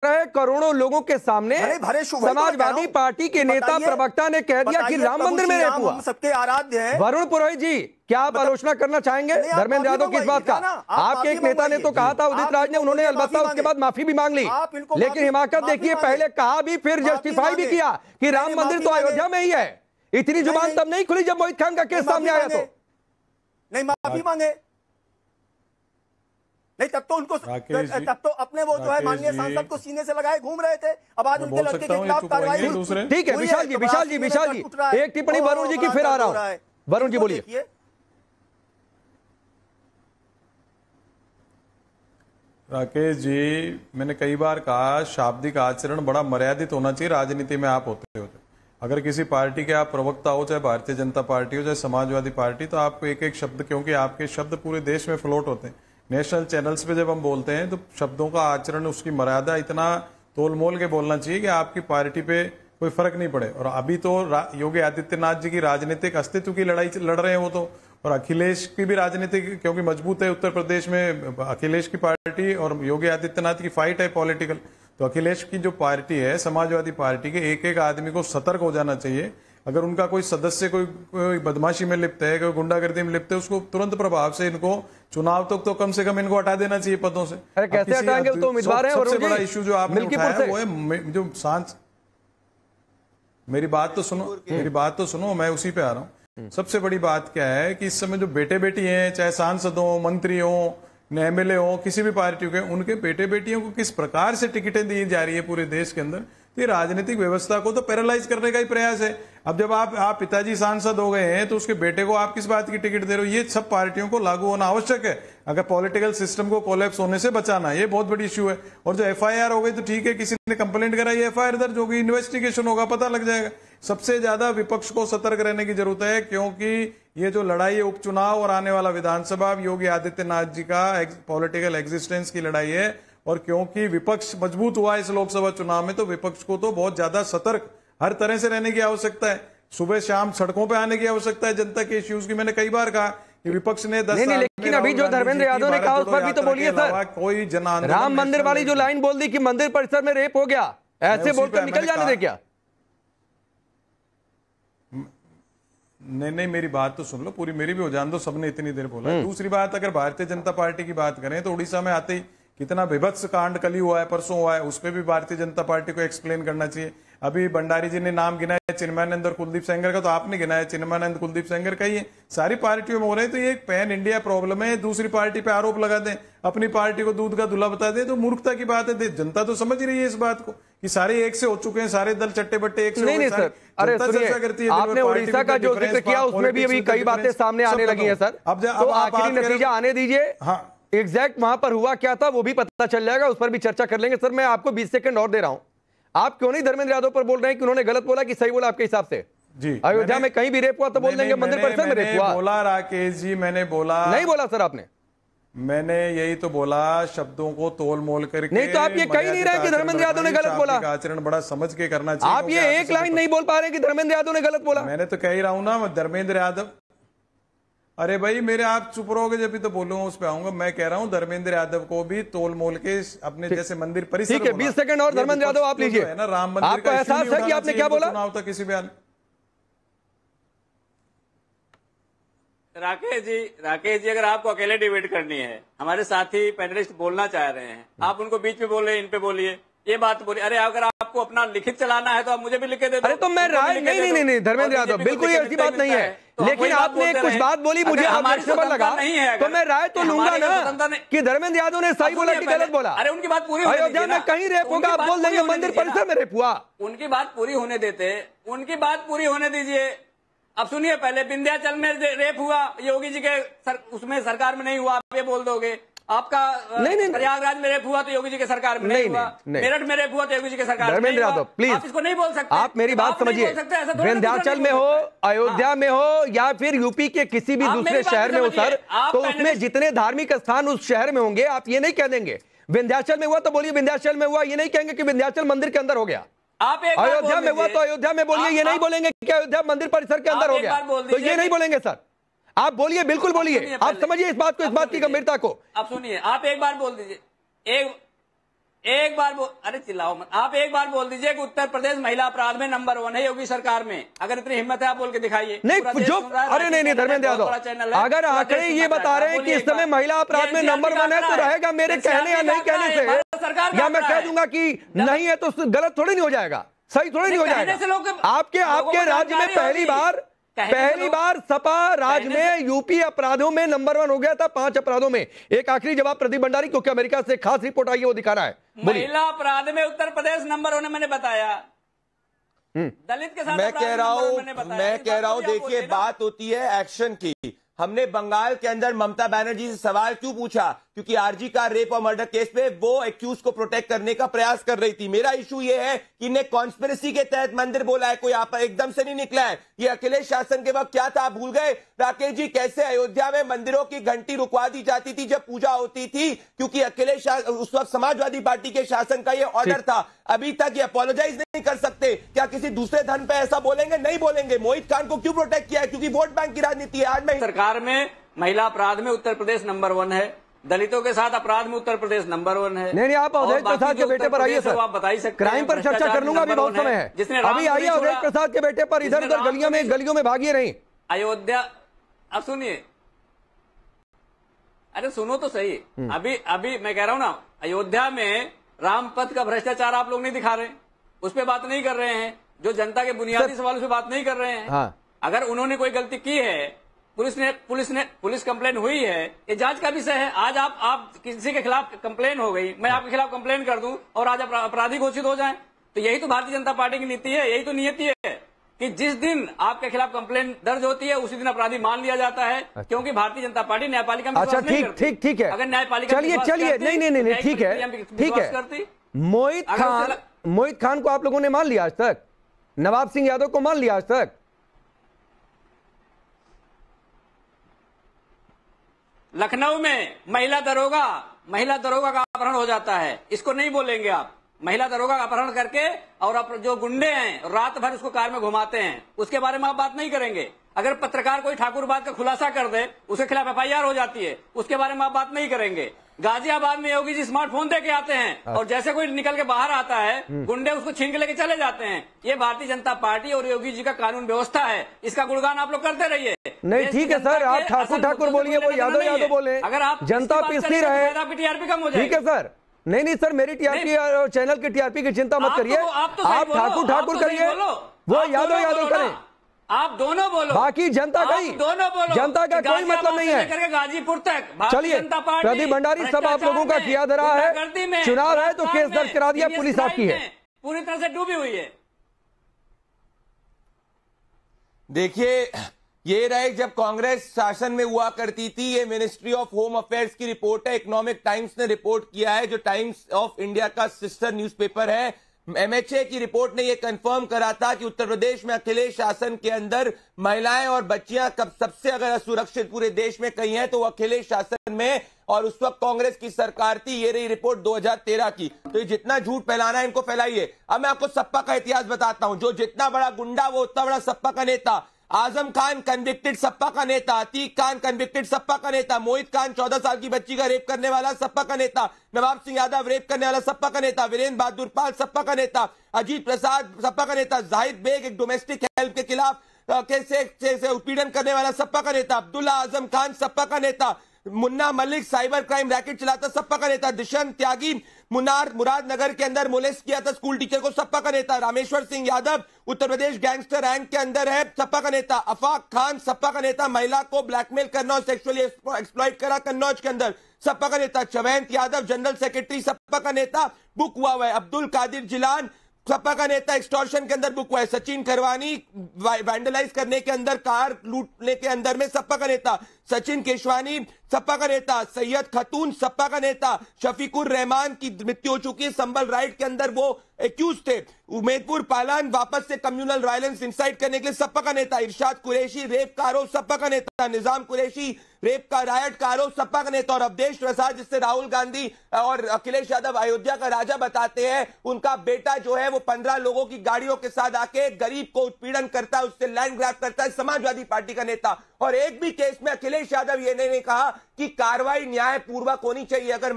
रहे करोड़ों लोगों के सामने समाजवादी पार्टी के नेता प्रवक्ता ने कह दिया कि राम मंदिर में रेप हुआ। सबके आराध्य हैं। वरुण पुरोहित जी, क्या आप आलोचना करना चाहेंगे धर्मेंद्र यादव की इस बात का? आपके एक नेता ने तो कहा था, उदित राज ने, उन्होंने अलबत्ता उसके बाद माफी भी मांग ली, लेकिन हिमाकत देखिए, पहले कहा भी फिर जस्टिफाई भी किया कि राम मंदिर तो अयोध्या में ही है। इतनी जुबान तब नहीं खुली जब मोहित खान का केस सामने आया। तो नहीं माफी मांगे, नहीं तब तो उनको, तब तो अपने वो जो है माननीय सांसद को सीने से लगाए घूम रहे थे। अब आज उनके लड़के के खिलाफ कार्रवाई। ठीक है विशाल जी, एक टिप्पणी वरुण जी की फिर आ रहा हूं। वरुण जी बोलिए। राकेश जी, मैंने कई बार कहा, शाब्दिक आचरण बड़ा मर्यादित होना चाहिए राजनीति में आप होते। अगर किसी पार्टी के आप प्रवक्ता हो, चाहे भारतीय जनता पार्टी हो, चाहे समाजवादी पार्टी, तो आपको एक एक शब्द, क्योंकि आपके शब्द पूरे देश में फ्लोट होते हैं, नेशनल चैनल्स पे जब हम बोलते हैं तो शब्दों का आचरण, उसकी मर्यादा इतना तोल मोल के बोलना चाहिए कि आपकी पार्टी पे कोई फर्क नहीं पड़े। और अभी तो योगी आदित्यनाथ जी की राजनीतिक अस्तित्व की लड़ाई लड़ रहे हैं वो तो, और अखिलेश की भी राजनीतिक क्योंकि मजबूत है उत्तर प्रदेश में, अखिलेश की पार्टी और योगी आदित्यनाथ की फाइट है पॉलिटिकल। तो अखिलेश की जो पार्टी है, समाजवादी पार्टी के एक एक आदमी को सतर्क हो जाना चाहिए। अगर उनका कोई सदस्य कोई बदमाशी में लिप्त है, कोई गुंडागर्दी में लिप्त है, उसको तुरंत प्रभाव से इनको चुनाव तक तो कम से कम इनको हटा देना चाहिए पदों से। अरे कैसे हटाएंगे? तो उम्मीदवार है। सबसे बड़ा इश्यू जो आपने उठाया वो है जो मेरी बात तो सुनो, मैं उसी पे आ रहा हूँ। सबसे बड़ी बात क्या है कि इस समय जो बेटे बेटी हैं, चाहे सांसद हो, मंत्री हो, एमएलए हो, किसी भी पार्टी के, उनके बेटे बेटियों को किस प्रकार से टिकटें दी जा रही है पूरे देश के अंदर, तो ये राजनीतिक व्यवस्था को तो पैरालाइज करने का ही प्रयास है। अब जब आप पिताजी सांसद हो गए हैं तो उसके बेटे को आप किस बात की टिकट दे रहे हो? ये सब पार्टियों को लागू होना आवश्यक है अगर पॉलिटिकल सिस्टम को कोलैप्स होने से बचाना। ये बहुत बड़ी इश्यू है। और जो एफआईआर हो गई तो ठीक है, किसी ने कंप्लेंट कराई, एफआईआर दर्ज होगी, इन्वेस्टिगेशन होगा, पता लग जाएगा। सबसे ज्यादा विपक्ष को सतर्क रहने की जरूरत है, क्योंकि ये जो लड़ाई है उपचुनाव और आने वाला विधानसभा, योगी आदित्यनाथ जी का पॉलिटिकल एग्जिस्टेंस की लड़ाई है। और क्योंकि विपक्ष मजबूत हुआ इस लोकसभा चुनाव में, तो विपक्ष को तो बहुत ज्यादा सतर्क हर तरह से रहने की आवश्यकता है। सुबह शाम सड़कों पे आने की आवश्यकता है जनता के इश्यूज की। मैंने कई बार कहा कि विपक्ष ने 10 साल, लेकिन अभी जो धर्मेंद्र यादव ने कहा उस पर भी तो बोलिए सर। कोई जन आंदोलन, राम मंदिर वाली जो लाइन बोल दी कि मंदिर परिसर में रेप हो गया, ऐसे बोलकर निकल जाने दे क्या? नहीं, मेरी बात तो सुन लो पूरी, मेरी भी हो जान दो, सबने इतनी देर बोला। दूसरी बात, अगर भारतीय जनता पार्टी की बात करें तो उड़ीसा में आते ही कितना विभत्स कांड कल हुआ है, परसों हुआ है, उस पर भी भारतीय जनता पार्टी को एक्सप्लेन करना चाहिए। अभी भंडारी जी ने नाम गिनाया चिन्मयानंद और कुलदीप सेंगर का, तो आपने गिनाया चिन्मयानंद कुलदीप सेंगर का, ही सारी पार्टियों में हो रहे हैं। तो ये एक पैन इंडिया प्रॉब्लम है। दूसरी पार्टी पे आरोप लगा दें, अपनी पार्टी को दूध का धुला बता दें, तो मूर्खता की बात है। जनता तो समझ रही है इस बात को कि सारे एक से हो चुके हैं, सारे दल चट्टे बट्टे एक से। नहीं सर, अरे सुनिए, आपने उड़ीसा का जो जिक्र किया उसमें भी अभी कई बातें सामने आने लगी है सर। अब आखिरी नतीजा आने दीजिए। हाँ, एग्जैक्ट वहां पर हुआ क्या था वो भी पता चल जाएगा, उस पर भी चर्चा कर लेंगे। सर मैं आपको 20 सेकंड और दे रहा हूं। आप क्यों नहीं धर्मेंद्र यादव पर बोल रहे हैं कि उन्होंने गलत बोला कि सही बोला आपके हिसाब से? जी, अयोध्या में कहीं भी रेप हुआ तो बोल देंगे मंदिर परिसर में रेप हुआ। बोला राकेश जी, मैंने बोला नहीं बोला सर आपने? मैंने यही तो बोला, शब्दों को तोल मोल करके। नहीं तो आप ये कह ही नहीं रहे कि धर्मेंद्र यादव ने गलत बोला। आचरण बड़ा समझ के करना चाहिए। आप ये एक लाइन नहीं बोल पा रहे कि धर्मेंद्र यादव ने गलत बोला। मैंने तो कह ही रहा हूं ना, धर्मेंद्र यादव। अरे भाई मेरे, आप चुप रहोगे जब भी तो बोलूंगा, उस पे आऊंगा। मैं कह रहा हूं धर्मेंद्र यादव को भी तोल मोल के अपने जैसे मंदिर परिसर। ठीक है, 20 सेकंड और धर्मेंद्र यादव आप लीजिए। है ना, राम मंदिर आपको एहसास है कि आपने क्या बोला? चुनाव तक किसी बयान। राकेश जी अगर आपको अकेले डिबेट करनी है, हमारे साथी पैनलिस्ट बोलना चाह रहे हैं, आप उनको बीच में बोल रहे हैं, इन पे बोलिए, ये बात बोलिए। अरे अगर आपको अपना लिखित चलाना है तो आप मुझे भी लिख के दे दो। अरे तो मैं राय नहीं धर्मेंद्र यादव, बिल्कुल ऐसी बात नहीं है, लेकिन आपने कुछ बात बोली, मुझे ऑब्जेक्शनेबल लगा, तो मैं राय तो लूंगा ना कि धर्मेंद्र यादव ने सही बोला कि गलत बोला। अरे उनकी बात पूरी, अयोध्या में कहीं रेप होगा आप बोल देंगे मंदिर परिसर में रेप हुआ। उनकी बात पूरी होने देते, उनकी बात पूरी होने दीजिए। अब सुनिए, पहले विंध्याचल में रेप हुआ, योगी जी के उसमें सरकार में नहीं हुआ, आप ये बोल दोगे। आपका प्रयागराज में रेप हुआ तो योगी जी के सरकार में नहीं हुआ, मेरठ में रेप हुआ तो योगी जी के सरकार में नहीं हुआ। प्लीज आप इसको नहीं बोल सकते। आप मेरी बात समझिए, विंध्याचल में हो, अयोध्या में हो, या फिर यूपी के किसी भी दूसरे शहर में हो सर, तो उसमें जितने धार्मिक स्थान उस शहर में होंगे, आप ये नहीं कह देंगे विंध्याचल में हुआ तो बोलिए विंध्याचल में हुआ, ये नहीं कहेंगे कि विंध्याचल मंदिर के अंदर हो गया। आप अयोध्या में हुआ तो अयोध्या में बोलिए, ये नहीं बोलेंगे कि अयोध्या मंदिर परिसर के अंदर हो गया, तो ये नहीं बोलेंगे सर। आप बोलिए, बिल्कुल बोलिए, आप समझिए इस बात को, इस बात की गंभीरता को। आप सुनिए, आप एक बार बोल दीजिए। एक बार अरे चिल्लाओ मत, आप एक बार बोल दीजिए कि उत्तर प्रदेश महिला अपराध में नंबर 1 है योगी सरकार में। अगर इतनी हिम्मत है आप बोल के दिखाइए। नहीं जो अरे नहीं धर्मेंद्र यादव, अगर आंकड़े ये बता रहे हैं कि इस समय महिला अपराध में नंबर 1 है तो रहेगा मेरे कहने या नहीं कहने से, या मैं कह दूंगा कि नहीं है तो गलत थोड़ी नहीं हो जाएगा, सही थोड़ी नहीं हो जाएगा। आपके राज्य में पहली बार सपा राज्य में यूपी अपराधों में नंबर 1 हो गया था 5 अपराधों में। एक आखिरी जवाब प्रदीप भंडारी, क्योंकि अमेरिका से खास रिपोर्ट आई है वो दिखा रहा है। महिला अपराध में उत्तर प्रदेश नंबर 1 मैंने बताया। दलित के साथ मैं कह रहा हूं देखिए, बात होती है एक्शन की। हमने बंगाल के अंदर ममता बनर्जी से सवाल क्यों पूछा? क्योंकि आरजी का रेप और मर्डर केस पे वो एक्यूज को प्रोटेक्ट करने का प्रयास कर रही थी। मेरा इशू ये है कि इन्हें कॉन्स्पिरेसी के तहत मंदिर बोला है, कोई आप एकदम से नहीं निकला है। ये अखिलेश शासन के वक्त क्या था आप भूल गए राकेश जी? कैसे अयोध्या में मंदिरों की घंटी रुकवा दी जाती थी जब पूजा होती थी, क्योंकि अखिलेश उस वक्त समाजवादी पार्टी के शासन का ये ऑर्डर था। अभी तक ये अपोलोजाइज नहीं कर सकते। क्या किसी दूसरे धर्म पे ऐसा बोलेंगे? नहीं बोलेंगे। मोहित खान को क्यों प्रोटेक्ट किया है? क्योंकि वोट बैंक की राजनीति है। आज में सरकार में महिला अपराध में उत्तर प्रदेश नंबर 1 है, दलितों के साथ अपराध में उत्तर प्रदेश नंबर 1 है। नहीं आप अवधेश प्रसाद के बेटे पर आइए सर, आप बता ही सकते क्राइम पर चर्चा कर लूंगा, अभी बहुत समय है। अभी आइए अवधेश प्रसाद के बेटे पर, इधर उधर गलियों में भागिए नहीं। अयोध्या, अब सुनिए, अरे सुनो तो सही। अभी मैं कह रहा हूं ना, अयोध्या में रामपथ का भ्रष्टाचार आप लोग नहीं दिखा रहे, उस पर बात नहीं कर रहे हैं। जो जनता के बुनियादी सवालों से बात नहीं कर रहे हैं। हाँ। अगर उन्होंने कोई गलती की है, पुलिस कंप्लेन हुई है, ये जांच का विषय है। आज आप किसी के खिलाफ कंप्लेन हो गई, मैं आपके खिलाफ कंप्लेन कर दूं और आज अपराधी घोषित हो जाएं, तो यही तो भारतीय जनता पार्टी की नीति है, यही तो नियति है कि जिस दिन आपके खिलाफ कंप्लेन दर्ज होती है उसी दिन अपराधी मान लिया जाता है। क्योंकि भारतीय जनता पार्टी न्यायपालिका में विश्वास नहीं करती। ठीक है, अगर न्यायपालिका चलिए नहीं ठीक है। मोहित खान को आप लोगों ने मान लिया आज तक? नवाब सिंह यादव को मान लिया आज तक? लखनऊ में महिला दरोगा का अपहरण हो जाता है, इसको नहीं बोलेंगे आप। महिला दरोगा का अपहरण करके और जो गुंडे हैं रात भर उसको कार में घुमाते हैं, उसके बारे में आप बात नहीं करेंगे। अगर पत्रकार कोई ठाकुरबाद का खुलासा कर दे, उसके खिलाफ एफआईआर हो जाती है, उसके बारे में आप बात नहीं करेंगे। गाजियाबाद में योगी जी स्मार्टफोन दे के आते हैं और जैसे कोई निकल के बाहर आता है गुंडे उसको छीन के लेके चले जाते हैं। ये भारतीय जनता पार्टी और योगी जी का कानून व्यवस्था है, इसका गुणगान आप लोग करते रहिए। नहीं ठीक है सर, आप ठाकुर बोलिए, वो यादव बोले। अगर आप जनता पिसती रहे, आपकी टीआरपी कम हो जाएगी। ठीक है सर। नहीं सर, मेरी टीआरपी और चैनल की टीआरपी की चिंता मत करिए। आप ठाकुर करिए, वो यादव करें, आप दोनों बोलो, बाकी जनता गई, दोनों बोलो। जनता का कोई मतलब नहीं है। गाजीपुर तक चलिए, प्रदीप भंडारी सब आप लोगों का किया धरा है, चुनाव है तो केस दर्ज करा दिया, पुलिस आपकी है, पूरी तरह से डूबी हुई है। देखिए, ये रहे जब कांग्रेस शासन में हुआ करती थी, ये मिनिस्ट्री ऑफ होम अफेयर्स की रिपोर्ट है। इकोनॉमिक टाइम्स ने रिपोर्ट किया है, जो टाइम्स ऑफ इंडिया का सिस्टर न्यूज़पेपर है। एमएचए की रिपोर्ट ने यह कंफर्म करा था कि उत्तर प्रदेश में अखिलेश शासन के अंदर महिलाएं और बच्चियां कब सबसे अगर असुरक्षित पूरे देश में कहीं हैं तो अखिलेश शासन में, और उस वक्त कांग्रेस की सरकार थी। ये रही रिपोर्ट 2013 की। तो ये जितना झूठ फैलाना है इनको फैलाइए। अब मैं आपको सपा का इतिहास बताता हूं। जो जितना बड़ा गुंडा वो उतना बड़ा सपा का नेता। आजम खान कन्विक्टेड सपा का नेता, अतीक खान कन्विक्टेड सपा का नेता, मोहित खान 14 साल की बच्ची का रेप करने वाला सपा का नेता, नवाब सिंह यादव रेप करने वाला सपा का नेता, वीरेंद्र बहादुर पाल सपा का नेता, अजीत प्रसाद सपा का नेता, जाहिद बेग एक डोमेस्टिक हेल्प के खिलाफ कैसे उत्पीड़न करने वाला सपा का नेता, अब्दुल्ला आजम खान सपा का नेता, Munna Malik cyber crime racket चलाता सपा का नेता, दिशन त्यागी मुरादनगर के अंदर मोलेस्ट किया था स्कूल टीचर को सपा का नेता, रामेश्वर सिंह यादव उत्तर प्रदेश गैंगस्टर रैंक के अंदर है सपा का नेता, अफाक खान सपा का नेता, महिला को ब्लैकमेल करना और सेक्सुअली एक्सप्लॉइट करा कन्नौज के अंदर सपा का नेता, चवैंत यादव जनरल सेक्रेटरी सपा का नेता बुक हुआ है, अब्दुल कादिर जिलान सपा का नेता एक्सटॉर्शन के अंदर बुक हुआ है, सचिन खरवानी वैंडलाइज करने के अंदर कार लूटने के अंदर में सपा का नेता, सचिन केशवानी सपा का नेता, सैयद खतून सपा का नेता, शफीकुर रहमान की मृत्यु हो चुकी है, संबल राइट के अंदर वो एक्यूज थे, उमेदपुर पालान वापस से कम्युनल वायलेंस इंसाइट करने के लिए सपा का नेता, इरशाद कुरैशी रेप का आरोप सपा का नेता, निजाम कुरैशी रेप का रायट का आरोप सपा का नेता, और अवधेश प्रसाद जिससे राहुल गांधी और अखिलेश यादव अयोध्या का राजा बताते हैं, उनका बेटा जो है वो 15 लोगों की गाड़ियों के साथ आके गरीब को उत्पीड़न करता है, उससे लैंड ग्रैब करता है, समाजवादी पार्टी का नेता। और एक भी केस में अखिलेश यादव ये नहीं कहा कि कार्रवाई न्याय पूर्वक होनी चाहिए। अगर